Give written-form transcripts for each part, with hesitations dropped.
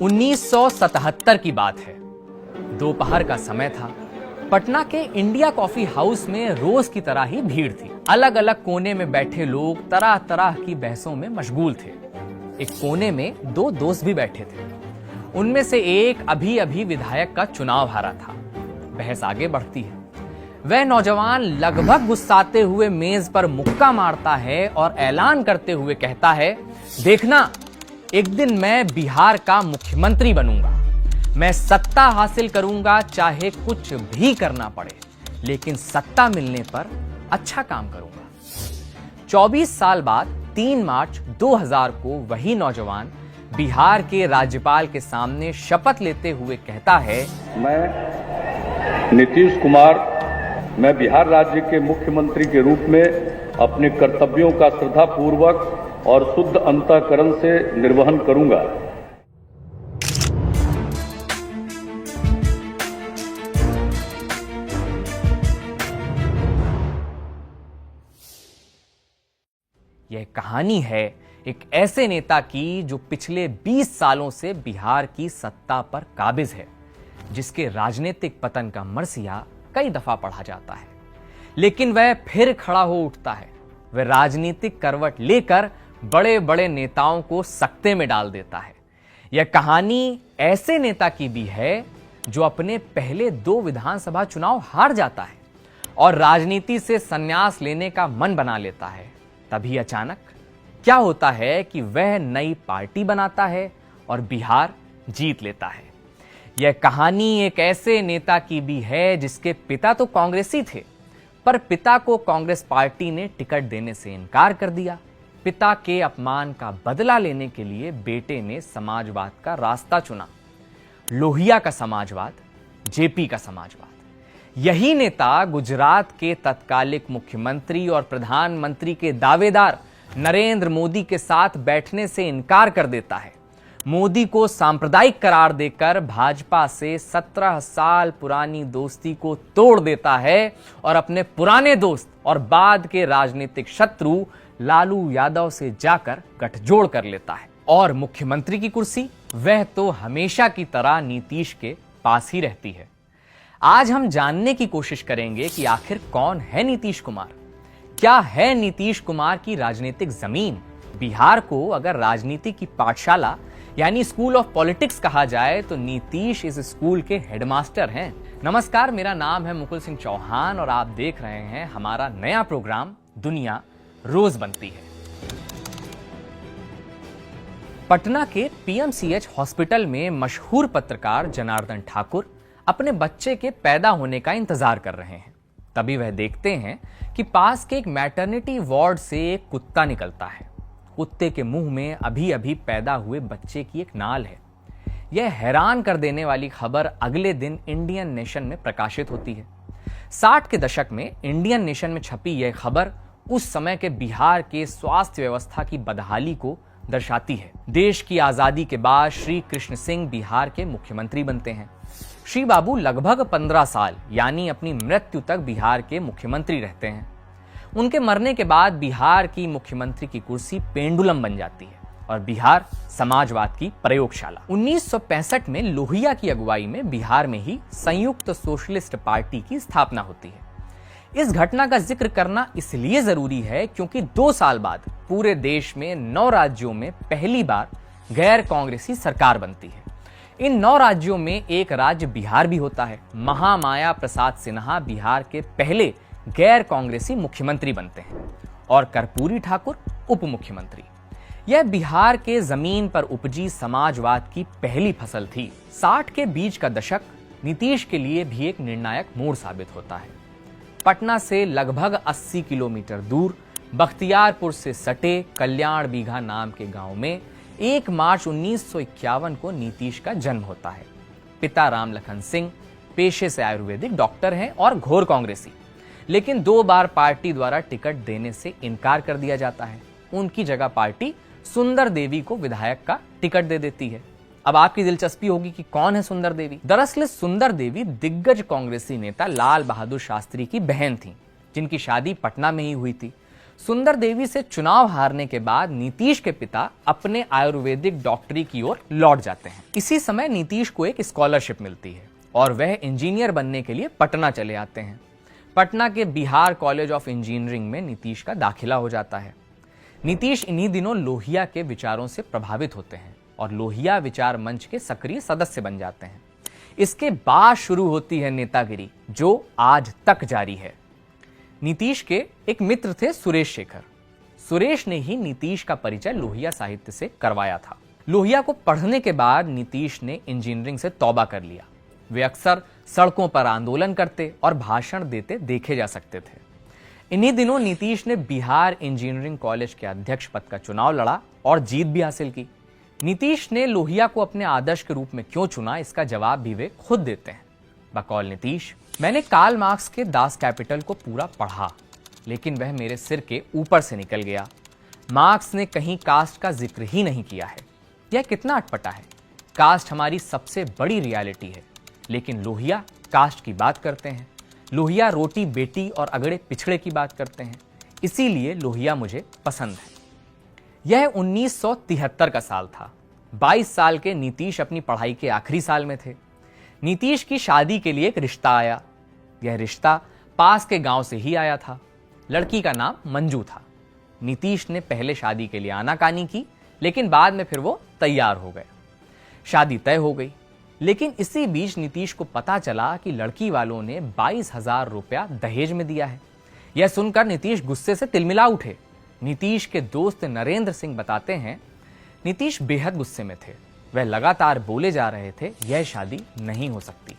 1977 की बात है। दोपहर का समय था। पटना के इंडिया कॉफी हाउस में रोज की तरह ही भीड़ थी। अलग अलग कोने में बैठे लोग तरह तरह की बहसों में मशगूल थे। एक कोने में दो दोस्त भी बैठे थे। उनमें से एक अभी अभी विधायक का चुनाव हारा था। बहस आगे बढ़ती है। वह नौजवान लगभग गुस्साते हुए मेज पर मुक्का मारता है और ऐलान करते हुए कहता है, देखना, एक दिन मैं बिहार का मुख्यमंत्री बनूंगा। मैं सत्ता हासिल करूंगा, चाहे कुछ भी करना पड़े, लेकिन सत्ता मिलने पर अच्छा काम करूंगा। 24 साल बाद 3 मार्च 2000 को वही नौजवान बिहार के राज्यपाल के सामने शपथ लेते हुए कहता है, मैं नीतीश कुमार, मैं बिहार राज्य के मुख्यमंत्री के रूप में अपने कर्तव्यों का श्रद्धापूर्वक और शुद्ध अंतःकरण से निर्वहन करूंगा। यह कहानी है एक ऐसे नेता की जो पिछले 20 सालों से बिहार की सत्ता पर काबिज है, जिसके राजनीतिक पतन का मरसिया कई दफा पढ़ा जाता है, लेकिन वह फिर खड़ा हो उठता है। वह राजनीतिक करवट लेकर बड़े बड़े नेताओं को सकते में डाल देता है। यह कहानी ऐसे नेता की भी है जो अपने पहले 2 विधानसभा चुनाव हार जाता है और राजनीति से संन्यास लेने का मन बना लेता है। तभी अचानक क्या होता है कि वह नई पार्टी बनाता है और बिहार जीत लेता है। यह कहानी एक ऐसे नेता की भी है जिसके पिता तो कांग्रेसी थे, पर पिता को कांग्रेस पार्टी ने टिकट देने से इनकार कर दिया। पिता के अपमान का बदला लेने के लिए बेटे ने समाजवाद का रास्ता चुना। लोहिया का समाजवाद, जेपी का समाजवाद। यही नेता गुजरात के तत्कालिक मुख्यमंत्री और प्रधानमंत्री के दावेदार नरेंद्र मोदी के साथ बैठने से इनकार कर देता है। मोदी को सांप्रदायिक करार देकर भाजपा से 17 साल पुरानी दोस्ती को तोड़ देता है और अपने पुराने दोस्त और बाद के राजनीतिक शत्रु लालू यादव से जाकर गठजोड़ कर लेता है। और मुख्यमंत्री की कुर्सी वह तो हमेशा की तरह नीतीश के पास ही रहती है। आज हम जानने की कोशिश करेंगे कि आखिर कौन है नीतीश कुमार, क्या है नीतीश कुमार की राजनीतिक जमीन। बिहार को अगर राजनीति की पाठशाला यानी स्कूल ऑफ पॉलिटिक्स कहा जाए तो नीतीश इस स्कूल के हेडमास्टर हैं। नमस्कार, मेरा नाम है मुकुल सिंह चौहान और आप देख रहे हैं हमारा नया प्रोग्राम दुनिया रोज बनती है। पटना के पीएमसीएच हॉस्पिटल में मशहूर पत्रकार जनार्दन ठाकुर अपने बच्चे के पैदा होने का इंतजार कर रहे हैं। तभी वह देखते हैं कि पास के एक मैटरनिटी वार्ड से एक कुत्ता निकलता है। कुत्ते के मुंह में अभी अभी पैदा हुए बच्चे की एक नाल है। यह हैरान कर देने वाली खबर अगले दिन इंडियन नेशन में प्रकाशित होती है। 60 के दशक में इंडियन नेशन में छपी यह खबर उस समय के बिहार के स्वास्थ्य व्यवस्था की बदहाली को दर्शाती है। देश की आजादी के बाद श्री कृष्ण सिंह बिहार के मुख्यमंत्री बनते हैं। श्री बाबू लगभग 15 साल यानी अपनी मृत्यु तक बिहार के मुख्यमंत्री रहते हैं। उनके मरने के बाद बिहार की मुख्यमंत्री की कुर्सी पेंडुलम बन जाती है और बिहार समाजवाद की प्रयोगशाला। 1965 में लोहिया की अगुवाई में बिहार में ही संयुक्त सोशलिस्ट पार्टी की स्थापना होती है। इस घटना का जिक्र करना इसलिए जरूरी है क्योंकि 2 साल बाद पूरे देश में 9 राज्यों में पहली बार गैर कांग्रेसी सरकार बनती है। इन 9 राज्यों में एक राज्य बिहार भी होता है। महामाया प्रसाद सिन्हा बिहार के पहले गैर कांग्रेसी मुख्यमंत्री बनते हैं और कर्पूरी ठाकुर उप मुख्यमंत्री। यह बिहार के जमीन पर उपजी समाजवाद की पहली फसल थी। 60 के बीच का दशक नीतीश के लिए भी एक निर्णायक मोड़ साबित होता है। पटना से लगभग 80 किलोमीटर दूर बख्तियारपुर से सटे कल्याण बीघा नाम के गांव में 1 मार्च 1951 को नीतीश का जन्म होता है। पिता राम लखन सिंह पेशे से आयुर्वेदिक डॉक्टर हैं और घोर कांग्रेसी, लेकिन 2 बार पार्टी द्वारा टिकट देने से इनकार कर दिया जाता है। उनकी जगह पार्टी सुंदर देवी को विधायक का टिकट दे देती है। अब आपकी दिलचस्पी होगी कि कौन है सुंदर देवी। दरअसल सुंदर देवी दिग्गज कांग्रेसी नेता लाल बहादुर शास्त्री की बहन थी, जिनकी शादी पटना में ही हुई थी। सुंदर देवी से चुनाव हारने के बाद नीतीश के पिता अपने आयुर्वेदिक डॉक्टरी की ओर लौट जाते हैं। इसी समय नीतीश को एक स्कॉलरशिप मिलती है और वह इंजीनियर बनने के लिए पटना चले आते हैं। पटना के बिहार कॉलेज ऑफ इंजीनियरिंग में नीतीश का दाखिला हो जाता है। नीतीश इन्हीं दिनों लोहिया के विचारों से प्रभावित होते हैं और लोहिया विचार मंच के सक्रिय सदस्य बन जाते हैं। इसके बाद शुरू होती है नेतागिरी, जो आज तक जारी है। नीतीश के एक मित्र थे सुरेश शेखर। सुरेश ने ही नीतीश का परिचय लोहिया साहित्य से करवाया था। लोहिया को पढ़ने के बाद नीतीश ने इंजीनियरिंग से तौबा कर लिया। वे अक्सर सड़कों पर आंदोलन करते और भाषण देते देखे जा सकते थे। इन्हीं दिनों नीतीश ने बिहार इंजीनियरिंग कॉलेज के अध्यक्ष पद का चुनाव लड़ा और जीत भी हासिल की। नीतीश ने लोहिया को अपने आदर्श के रूप में क्यों चुना, इसका जवाब भी वे खुद देते हैं। बकौल नीतीश, मैंने कार्ल मार्क्स के दास कैपिटल को पूरा पढ़ा, लेकिन वह मेरे सिर के ऊपर से निकल गया। मार्क्स ने कहीं कास्ट का जिक्र ही नहीं किया है। यह कितना अटपटा है। कास्ट हमारी सबसे बड़ी रियलिटी है, लेकिन लोहिया कास्ट की बात करते हैं। लोहिया रोटी बेटी और अगड़े पिछड़े की बात करते हैं। इसीलिए लोहिया मुझे पसंद है। यह 1973 का साल था। 22 साल के नीतीश अपनी पढ़ाई के आखिरी साल में थे। नीतीश की शादी के लिए एक रिश्ता आया। यह रिश्ता पास के गांव से ही आया था। लड़की का नाम मंजू था। नीतीश ने पहले शादी के लिए आनाकानी की, लेकिन बाद में फिर वो तैयार हो गए। शादी तय हो गई, लेकिन इसी बीच नीतीश को पता चला कि लड़की वालों ने 22,000 रुपया दहेज में दिया है। यह सुनकर नीतीश गुस्से से तिलमिला उठे। नीतीश के दोस्त नरेंद्र सिंह बताते हैं, नीतीश बेहद गुस्से में थे। वह लगातार बोले जा रहे थे, यह शादी नहीं हो सकती।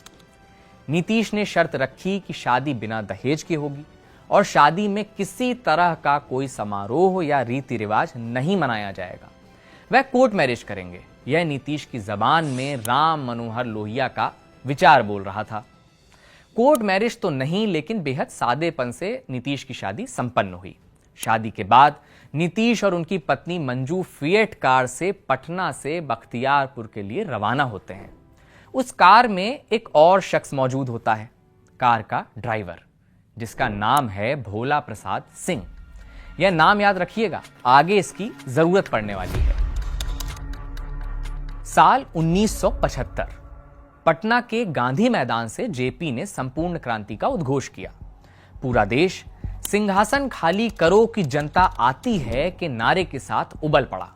नीतीश ने शर्त रखी कि शादी बिना दहेज की होगी और शादी में किसी तरह का कोई समारोह या रीति रिवाज नहीं मनाया जाएगा। वह कोर्ट मैरिज करेंगे। यह नीतीश की जबान में राम मनोहर लोहिया का विचार बोल रहा था। कोर्ट मैरिज तो नहीं, लेकिन बेहद सादेपन से नीतीश की शादी संपन्न हुई। शादी के बाद नीतीश और उनकी पत्नी मंजू फिएट कार से पटना से बख्तियारपुर के लिए रवाना होते हैं। उस कार में एक और शख्स मौजूद होता है, कार का ड्राइवर, जिसका नाम है भोला प्रसाद सिंह। यह नाम याद रखिएगा, आगे इसकी जरूरत पड़ने वाली है। साल 1975। पटना के गांधी मैदान से जेपी ने संपूर्ण क्रांति का उद्घोष किया। पूरा देश सिंहासन खाली करो कि जनता आती है के नारे के साथ उबल पड़ा।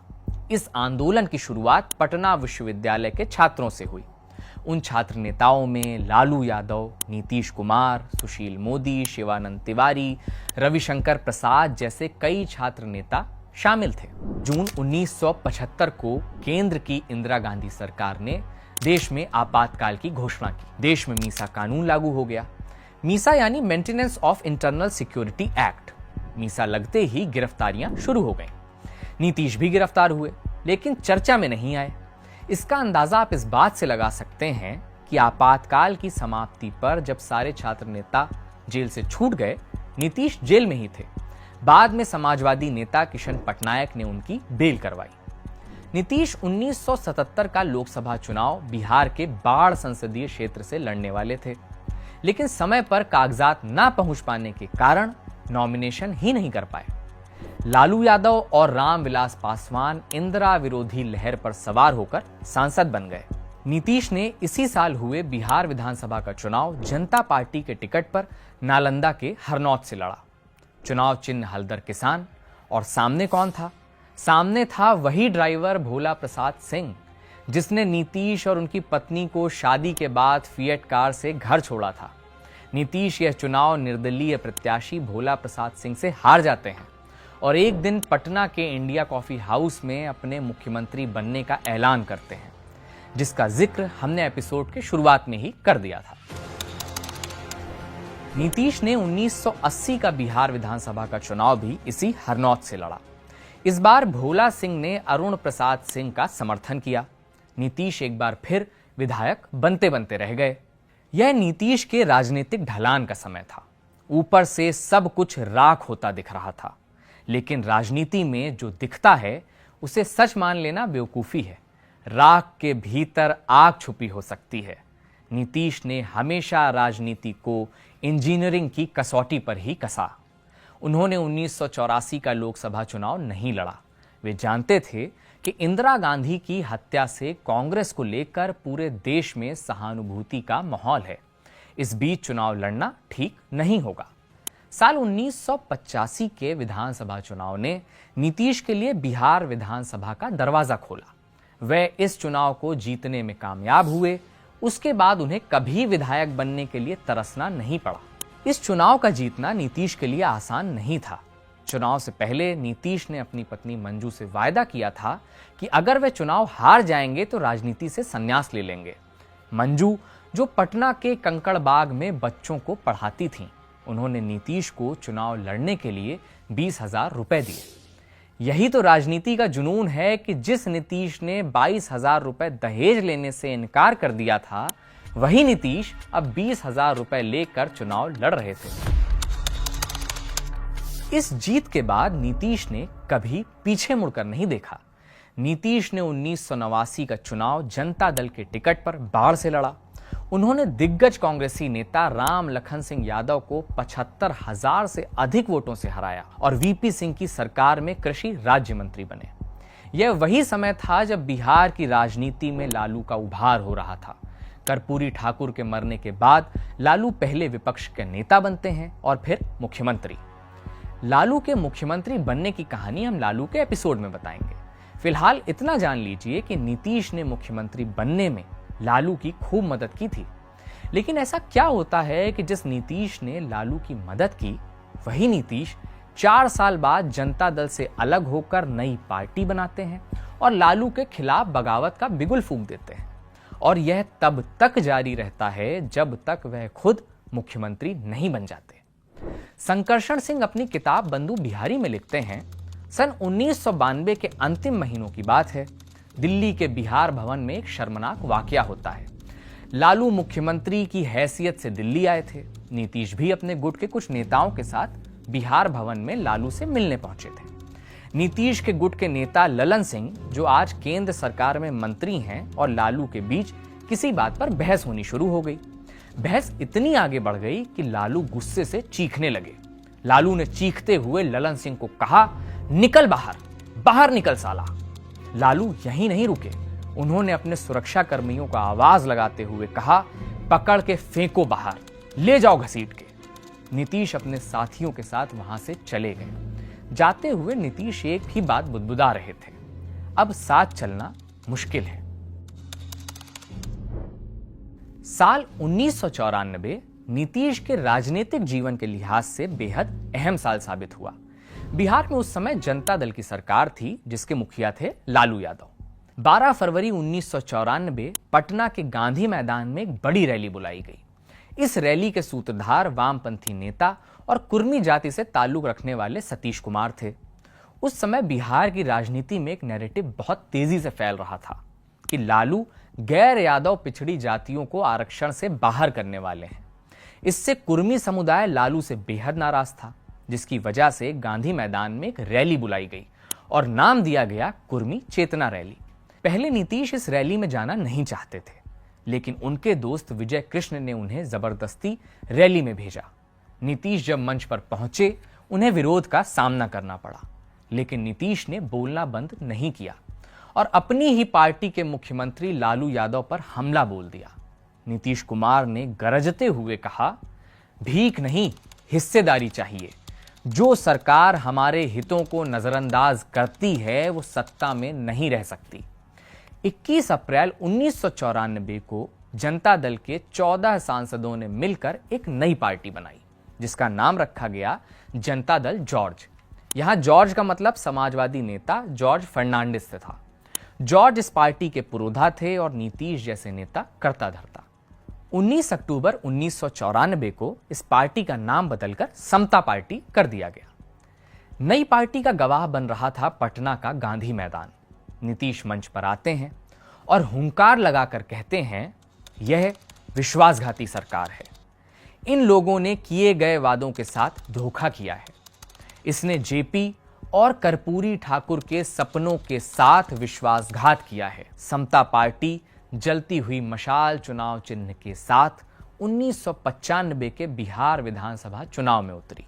इस आंदोलन की शुरुआत पटना विश्वविद्यालय के छात्रों से हुई। उन छात्र नेताओं में लालू यादव, नीतीश कुमार, सुशील मोदी, शिवानंद तिवारी, रविशंकर प्रसाद जैसे कई छात्र नेता शामिल थे। जून 1975 को केंद्र की इंदिरा गांधी सरकार ने देश में आपातकाल की घोषणा की। देश में मीसा कानून लागू हो गया। मीसा यानी maintenance of internal security act. Misa लगते ही गिरफ्तारियां शुरू हो गईं। नीतीश भी गिरफ्तार हुए, लेकिन चर्चा में नहीं आए। इसका अंदाजा आप इस बात से लगा सकते हैं कि आपातकाल की समाप्ति पर जब सारे छात्र नेता जेल से छूट गए, नीतीश जेल में ही थे। बाद में समाजवादी नेता किशन पटनायक ने उनकी बेल करवाई। नीतीश 1977 का लोकसभा चुनाव बिहार के बाढ़ संसदीय क्षेत्र से लड़ने वाले थे, लेकिन समय पर कागजात ना पहुंच पाने के कारण नॉमिनेशन ही नहीं कर पाए। लालू यादव और रामविलास पासवान इंदिरा विरोधी लहर पर सवार होकर सांसद बन गए। नीतीश ने इसी साल हुए बिहार विधानसभा का चुनाव जनता पार्टी के टिकट पर नालंदा के हरनौत से लड़ा। चुनाव चिन्ह हलदर किसान, और सामने कौन था? सामने था वही ड्राइवर भोला प्रसाद सिंह, जिसने नीतीश और उनकी पत्नी को शादी के बाद फिएट कार से घर छोड़ा था। नीतीश यह चुनाव निर्दलीय प्रत्याशी भोला प्रसाद सिंह से हार जाते हैं और एक दिन पटना के इंडिया कॉफी हाउस में अपने मुख्यमंत्री बनने का ऐलान करते हैं, जिसका जिक्र हमने एपिसोड के शुरुआत में ही कर दिया था। नीतीश ने 1980 का बिहार विधानसभा का चुनाव भी इसी हरनौत से लड़ा। इस बार भोला सिंह ने अरुण प्रसाद सिंह का समर्थन किया। नीतीश एक बार फिर विधायक बनते बनते रह गए। यह नीतीश के राजनीतिक ढलान का समय था। ऊपर से सब कुछ राख होता दिख रहा था, लेकिन राजनीति में जो दिखता है उसे सच मान लेना बेवकूफी है। राख के भीतर आग छुपी हो सकती है। नीतीश ने हमेशा राजनीति को इंजीनियरिंग की कसौटी पर ही कसा। उन्होंने 1984 का लोकसभा चुनाव नहीं लड़ा। वे जानते थे कि इंदिरा गांधी की हत्या से कांग्रेस को लेकर पूरे देश में सहानुभूति का माहौल है। इस बीच चुनाव लड़ना ठीक नहीं होगा। साल 1985 के विधानसभा चुनाव ने नीतीश के लिए बिहार विधानसभा का दरवाजा खोला। वे इस चुनाव को जीतने में कामयाब हुए। उसके बाद उन्हें कभी विधायक बनने के लिए तरसना नहीं पड़ा। इस चुनाव का जीतना नीतीश के लिए आसान नहीं था। चुनाव से पहले नीतीश ने अपनी पत्नी मंजू से वायदा किया था कि अगर वे चुनाव हार जाएंगे तो राजनीति से संन्यास ले लेंगे। मंजू, जो पटना के कंकड़बाग में बच्चों को पढ़ाती थीं, उन्होंने नीतीश को चुनाव लड़ने के लिए 20,000 रुपए दिए। यही तो राजनीति का जुनून है कि जिस नीतीश ने 22,000 रुपए दहेज लेने से इनकार कर दिया था, वही नीतीश अब 20,000 रुपए लेकर चुनाव लड़ रहे थे। इस जीत के बाद नीतीश ने कभी पीछे मुड़कर नहीं देखा। नीतीश ने 1989 का चुनाव जनता दल के टिकट पर बाढ़ से लड़ा। उन्होंने दिग्गज कांग्रेसी नेता राम लखन सिंह यादव को 75,000 से अधिक वोटों से हराया और वीपी सिंह की सरकार में कृषि राज्य मंत्री बने। यह वही समय था जब बिहार की राजनीति में लालू का उभार हो रहा था। कर्पूरी ठाकुर के मरने के बाद लालू पहले विपक्ष के नेता बनते हैं और फिर मुख्यमंत्री। लालू के मुख्यमंत्री बनने की कहानी हम लालू के एपिसोड में बताएंगे। फिलहाल इतना जान लीजिए कि नीतीश ने मुख्यमंत्री बनने में लालू की खूब मदद की थी। लेकिन ऐसा क्या होता है कि जिस नीतीश ने लालू की मदद की, वही नीतीश 4 साल बाद जनता दल से अलग होकर नई पार्टी बनाते हैं और लालू के खिलाफ बगावत का बिगुल फूंक देते हैं। और यह तब तक जारी रहता है जब तक वह खुद मुख्यमंत्री नहीं बन जाते। संकर्षण सिंह अपनी किताब बंधु बिहारी में लिखते हैं, सन 1992 के अंतिम महीनों की बात है। दिल्ली के बिहार भवन में एक शर्मनाक वाकया होता है। लालू मुख्यमंत्री की हैसियत से दिल्ली आए थे। नीतीश भी अपने गुट के कुछ नेताओं के साथ बिहार भवन में लालू से मिलने पहुंचे थे। नीतीश के गुट के नेता ललन सिंह, जो आज केंद्र सरकार में मंत्री हैं, और लालू के बीच किसी बात पर बहस होनी शुरू हो गई। बहस इतनी आगे बढ़ गई कि लालू गुस्से से चीखने लगे। लालू ने चीखते हुए ललन सिंह को कहा, निकल बाहर, बाहर निकल साला। लालू यहीं नहीं रुके। उन्होंने अपने सुरक्षा कर्मियों को आवाज लगाते हुए कहा, पकड़ के फेंको बाहर, ले जाओ घसीट के। नीतीश अपने साथियों के साथ वहां से चले गए। जाते हुए नीतीश एक ही बात बुदबुदा रहे थे, अब साथ चलना मुश्किल है। साल 1994 नीतीश के राजनीतिक जीवन के लिहाज से बेहद अहम साल साबित हुआ। बिहार में उस समय जनता दल की सरकार थी, जिसके मुखिया थे लालू यादव। 12 फरवरी 1994 पटना के गांधी मैदान में एक बड़ी रैली बुलाई गई। इस रैली के सूत्रधार वामपंथी नेता और कुर्मी जाति से ताल्लुक रखने वाले सतीश कुमार थे। उस समय बिहार की राजनीति में एक नैरेटिव बहुत तेजी से फैल रहा था कि लालू गैर यादव पिछड़ी जातियों को आरक्षण से बाहर करने वाले हैं। इससे कुर्मी समुदाय लालू से बेहद नाराज था, जिसकी वजह से गांधी मैदान में एक रैली बुलाई गई और नाम दिया गया कुर्मी चेतना रैली। पहले नीतीश इस रैली में जाना नहीं चाहते थे, लेकिन उनके दोस्त विजय कृष्ण ने उन्हें जबरदस्ती रैली में भेजा। नीतीश जब मंच पर पहुंचे, उन्हें विरोध का सामना करना पड़ा, लेकिन नीतीश ने बोलना बंद नहीं किया और अपनी ही पार्टी के मुख्यमंत्री लालू यादव पर हमला बोल दिया। नीतीश कुमार ने गरजते हुए कहा, भीख नहीं, हिस्सेदारी चाहिए। जो सरकार हमारे हितों को नजरअंदाज करती है, वो सत्ता में नहीं रह सकती। 21 अप्रैल 1994 को जनता दल के 14 सांसदों ने मिलकर एक नई पार्टी बनाई, जिसका नाम रखा गया जनता दल जॉर्ज। यहां जॉर्ज का मतलब समाजवादी नेता जॉर्ज फर्नांडिस से था। जॉर्ज इस पार्टी के पुरोधा थे और नीतीश जैसे नेता करता धरता। 19 अक्टूबर 1994 को इस पार्टी का नाम बदलकर समता पार्टी कर दिया गया। नई पार्टी का गवाह बन रहा था पटना का गांधी मैदान। नीतीश मंच पर आते हैं और हुंकार लगाकर कहते हैं, यह विश्वासघाती सरकार है। इन लोगों ने किए गए वादों के साथ धोखा किया है। इसने जेपी और कर्पूरी ठाकुर के सपनों के साथ विश्वासघात किया है। समता पार्टी जलती हुई मशाल चुनाव चिन्ह के साथ 1995 के बिहार विधानसभा चुनाव में उतरी।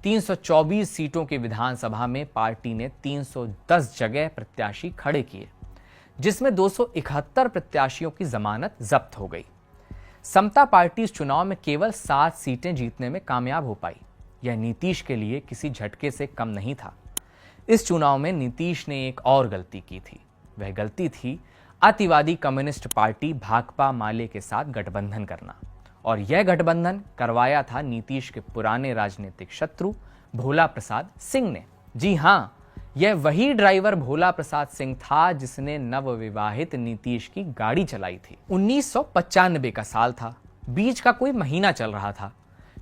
324 सीटों की विधानसभा में पार्टी ने 310 जगह प्रत्याशी खड़े किए, जिसमें 271 प्रत्याशियों की जमानत जब्त हो गई। समता पार्टी इस चुनाव में केवल 7 सीटें जीतने में कामयाब हो पाई। यह नीतीश के लिए किसी झटके से कम नहीं था। इस चुनाव में नीतीश ने एक और गलती की थी। वह गलती थी अतिवादी कम्युनिस्ट पार्टी भाकपा माले के साथ गठबंधन करना, और यह गठबंधन करवाया था नीतीश के पुराने राजनीतिक शत्रु भोला प्रसाद सिंह ने। जी हां, यह वही ड्राइवर भोला प्रसाद सिंह था जिसने नवविवाहित नीतीश की गाड़ी चलाई थी। 1995 का साल था, बीच का कोई महीना चल रहा था।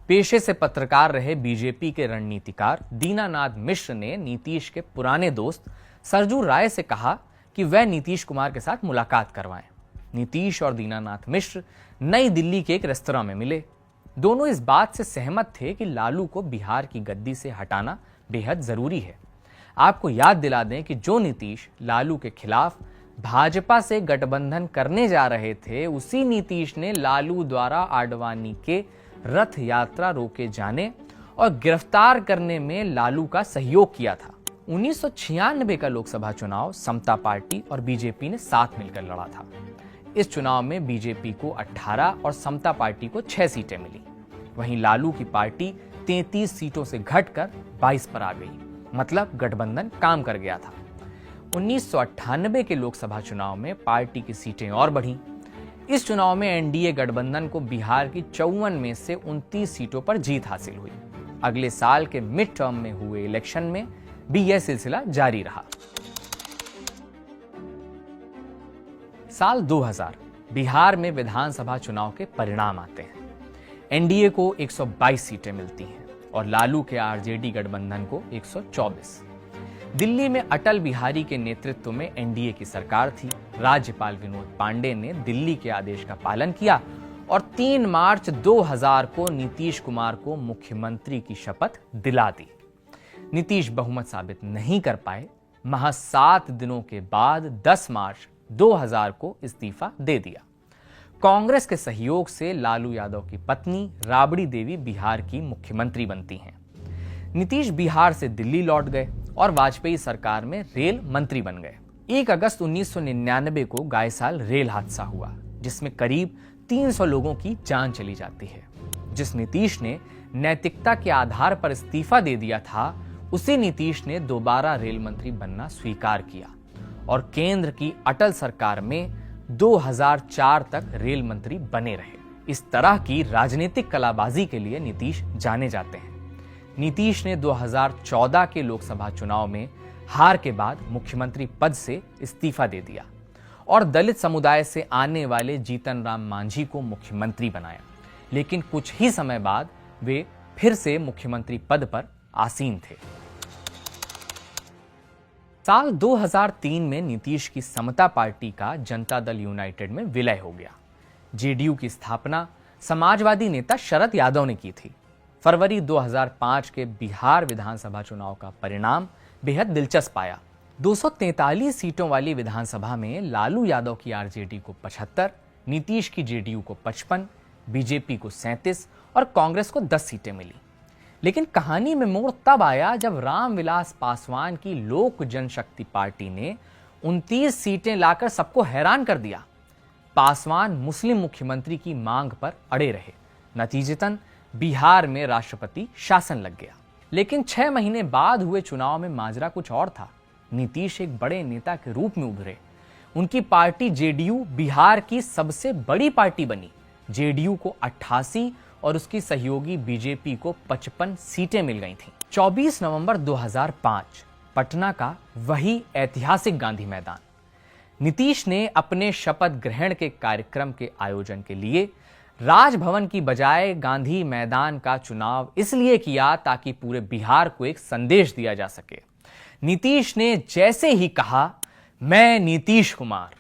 पेशे से पत्रकार रहे बीजेपी के रणनीतिकार दीनानाथ मिश्र ने नीतीश के पुराने दोस्त सरजू राय से कहा कि वह नीतीश कुमार के साथ मुलाकात करवाएं। नीतीश और दीनानाथ मिश्र नई दिल्ली के एक रेस्तरां में मिले। दोनों इस बात से सहमत थे कि लालू को बिहार की गद्दी से हटाना बेहद जरूरी है। आपको याद दिला दें कि जो नीतीश लालू के खिलाफ भाजपा से गठबंधन करने जा रहे थे, उसी नीतीश ने लालू द्वारा आडवाणी के रथ यात्रा रोके जाने और गिरफ्तार करने में लालू का सहयोग किया था। 1996 का लोकसभा चुनाव समता पार्टी और बीजेपी ने साथ मिलकर लड़ा था। इस चुनाव में बीजेपी को 18 और समता पार्टी को 6 सीटें मिली। वहीं लालू की पार्टी 33 सीटों से घटकर 22 पर आ गई, मतलब गठबंधन काम कर गया था। 1998 के लोकसभा चुनाव में पार्टी की सीटें और बढ़ीं। इस चुनाव में एनडीए गठबंधन को बिहार की 54 में से 29 सीटों पर जीत हासिल हुई। अगले साल के मिड टर्म में हुए इलेक्शन में भी यह सिलसिला जारी रहा। साल 2000 बिहार में विधानसभा चुनाव के परिणाम आते हैं। एनडीए को 122 सीटें मिलती हैं और लालू के आरजेडी गठबंधन को 124। दिल्ली में अटल बिहारी के नेतृत्व में एनडीए की सरकार थी। राज्यपाल विनोद पांडे ने दिल्ली के आदेश का पालन किया और 3 मार्च 2000 को नीतीश कुमार को मुख्यमंत्री की शपथ दिला दी। नीतीश बहुमत साबित नहीं कर पाए। महज 7 दिनों के बाद 10 मार्च 2000 को इस्तीफा दे दिया। कांग्रेस के सहयोग से लालू यादव की पत्नी राबड़ी देवी बिहार की मुख्यमंत्री बनती हैं। नीतीश बिहार से दिल्ली लौट गए और वाजपेयी सरकार में रेल मंत्री बन गए। 1 अगस्त 1999 को गायसाल रेल हादसा हुआ, जिसमें करीब 300 लोगों की जान चली जाती है। जिस नीतीश ने नैतिकता के आधार पर इस्तीफा दे दिया था, उसी नीतीश ने दोबारा रेल मंत्री बनना स्वीकार किया और केंद्र की अटल सरकार में 2004 तक रेल मंत्री बने रहे। इस तरह की राजनीतिक कलाबाजी के लिए नीतीश जाने जाते हैं। नीतीश ने 2014 के लोकसभा चुनाव में हार के बाद मुख्यमंत्री पद से इस्तीफा दे दिया और दलित समुदाय से आने वाले जीतन राम मांझी को मुख्यमंत्री बनाया। लेकिन कुछ ही समय बाद वे फिर से मुख्यमंत्री पद पर आसीन थे। साल 2003 में नीतीश की समता पार्टी का जनता दल यूनाइटेड में विलय हो गया। जेडीयू की स्थापना समाजवादी नेता शरद यादव ने की थी। फरवरी 2005 के बिहार विधानसभा चुनाव का परिणाम बेहद दिलचस्प आया। 243 सीटों वाली विधानसभा में लालू यादव की आरजेडी को 75, नीतीश की जेडीयू को 55, बीजेपी को 37 और कांग्रेस को 10 सीटें मिली। लेकिन कहानी में मोड़ तब आया जब रामविलास पासवान की लोक जनशक्ति पार्टी ने 29 सीटें लाकर सबको हैरान कर दिया। पासवान मुस्लिम मुख्यमंत्री की मांग पर अड़े रहे। नतीजतन बिहार में राष्ट्रपति शासन लग गया। लेकिन 6 महीने बाद हुए चुनाव में माजरा कुछ और था। नीतीश एक बड़े नेता के रूप में उभरे। उनकी पार्टी जेडीयू बिहार की सबसे बड़ी पार्टी बनी। जेडीयू को 88 और उसकी सहयोगी बीजेपी को 55 सीटें मिल गई थीं। 24 नवंबर 2005 पटना का वही ऐतिहासिक गांधी मैदान। नीतीश ने अपने शपथ ग्रहण के कार्यक्रम के आयोजन के लिए राजभवन की बजाय गांधी मैदान का चुनाव इसलिए किया ताकि पूरे बिहार को एक संदेश दिया जा सके। नीतीश ने जैसे ही कहा, मैं नीतीश कुमार,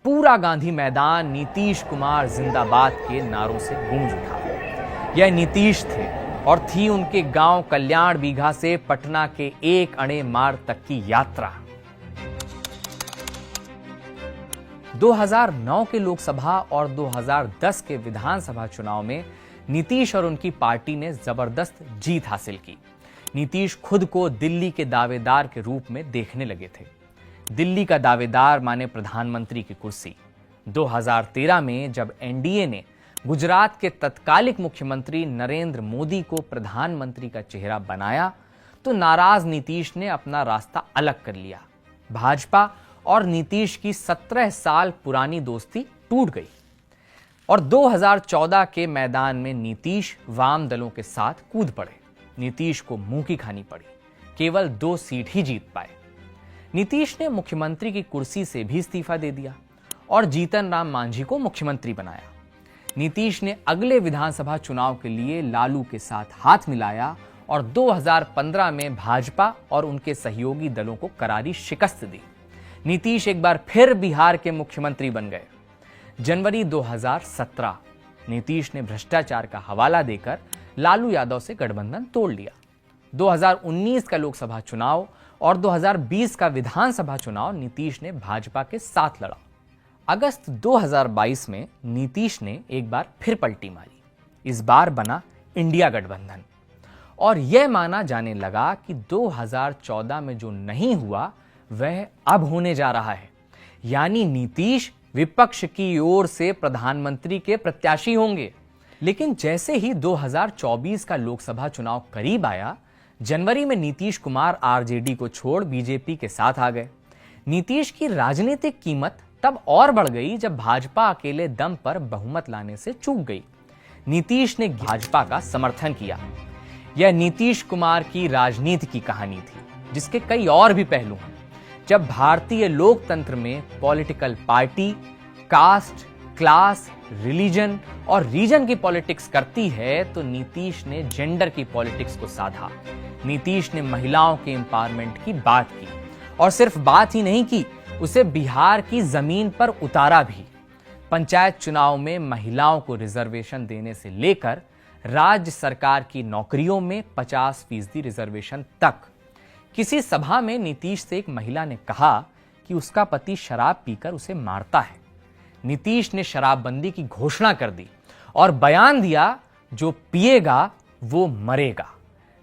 पूरा गांधी मैदान नीतीश कुमार जिंदाबाद के नारों से गूंज उठा। यह नीतीश थे और थी उनके गांव कल्याण बीघा से पटना के 1 अणे मार्ग तक की यात्रा। 2009 के लोकसभा और 2010 के विधानसभा चुनाव में नीतीश और उनकी पार्टी ने जबरदस्त जीत हासिल की। नीतीश खुद को दिल्ली के दावेदार के रूप में देखने लगे थे। दिल्ली का दावेदार माने प्रधानमंत्री की कुर्सी। 2013 में जब एनडीए ने गुजरात के तत्कालिक मुख्यमंत्री नरेंद्र मोदी को प्रधानमंत्री का चेहरा बनाया तो नाराज नीतीश ने अपना रास्ता अलग कर लिया। भाजपा और नीतीश की 17 साल पुरानी दोस्ती टूट गई और 2014 के मैदान में नीतीश वाम दलों के साथ कूद पड़े। नीतीश को मुंह की खानी पड़ी, केवल 2 सीट ही जीत पाए। नीतीश ने मुख्यमंत्री की कुर्सी से भी इस्तीफा दे दिया और जीतन राम मांझी को मुख्यमंत्री बनाया। नीतीश ने अगले विधानसभा चुनाव के लिए लालू के साथ हाथ मिलाया और 2015 में भाजपा और उनके सहयोगी दलों को करारी शिकस्त दी। नीतीश एक बार फिर बिहार के मुख्यमंत्री बन गए। जनवरी 2017 नीतीश ने भ्रष्टाचार का हवाला देकर लालू यादव से गठबंधन तोड़ लिया। 2019 का लोकसभा चुनाव और 2020 का विधानसभा चुनाव नीतीश ने भाजपा के साथ लड़ा। अगस्त 2022 में नीतीश ने एक बार फिर पलटी मारी। इस बार बना इंडिया गठबंधन और यह माना जाने लगा कि 2014 में जो नहीं हुआ वह अब होने जा रहा है, यानी नीतीश विपक्ष की ओर से प्रधानमंत्री के प्रत्याशी होंगे। लेकिन जैसे ही 2024 का लोकसभा चुनाव करीब आया, जनवरी में नीतीश कुमार आरजेडी को छोड़ बीजेपी के साथ आ गए। नीतीश की राजनीतिक कीमत तब और बढ़ गई जब भाजपा अकेले दम पर बहुमत लाने से चूक गई। नीतीश ने भाजपा का समर्थन किया। यह नीतीश कुमार की राजनीति की कहानी थी, जिसके कई और भी पहलू हैं। जब भारतीय लोकतंत्र में political party caste, class, religion और रीजन की पॉलिटिक्स करती है तो नीतीश ने जेंडर की पॉलिटिक्स को साधा। नीतीश ने महिलाओं के एम्पावरमेंट की बात की और सिर्फ बात ही नहीं की, उसे बिहार की जमीन पर उतारा भी। पंचायत चुनाव में महिलाओं को रिजर्वेशन देने से लेकर राज्य सरकार की नौकरियों में 50% रिजर्वेशन तक। किसी सभा में नीतीश से एक महिला ने कहा कि उसका पति शराब पीकर उसे मारता है। नीतीश ने शराबबंदी की घोषणा कर दी और बयान दिया, जो पिएगा वो मरेगा।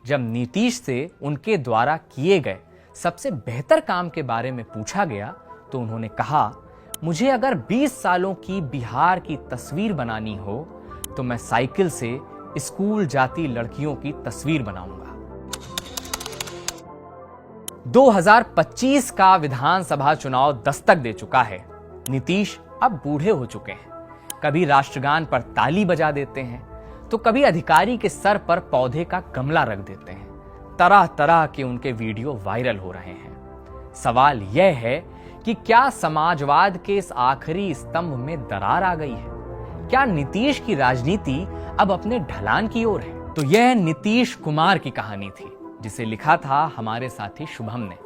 जब नीतीश से उनके द्वारा किए गए सबसे बेहतर काम के बारे में पूछा गया तो उन्होंने कहा, मुझे अगर 20 सालों की बिहार की तस्वीर बनानी हो तो मैं साइकिल से स्कूल जाती लड़कियों की तस्वीर बनाऊंगा। 2025 का विधानसभा चुनाव दस्तक दे चुका है। नीतीश अब बूढ़े हो चुके हैं। कभी राष्ट्रगान पर ताली बजा देते हैं तो कभी अधिकारी के सर पर पौधे का गमला रख देते हैं। तरह तरह के उनके वीडियो वायरल हो रहे हैं। सवाल यह है कि क्या समाजवाद के इस आखिरी स्तंभ में दरार आ गई है? क्या नीतीश की राजनीति अब अपने ढलान की ओर है? तो यह नीतीश कुमार की कहानी थी, जिसे लिखा था हमारे साथी शुभम ने।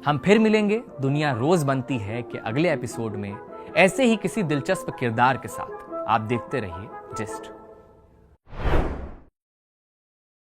हम फिर मिलेंगे दुनिया रोज बनती है के अगले एपिसोड में ऐसे ही किसी दिलचस्प किरदार के साथ। आप देखते रहिए जिस्ट।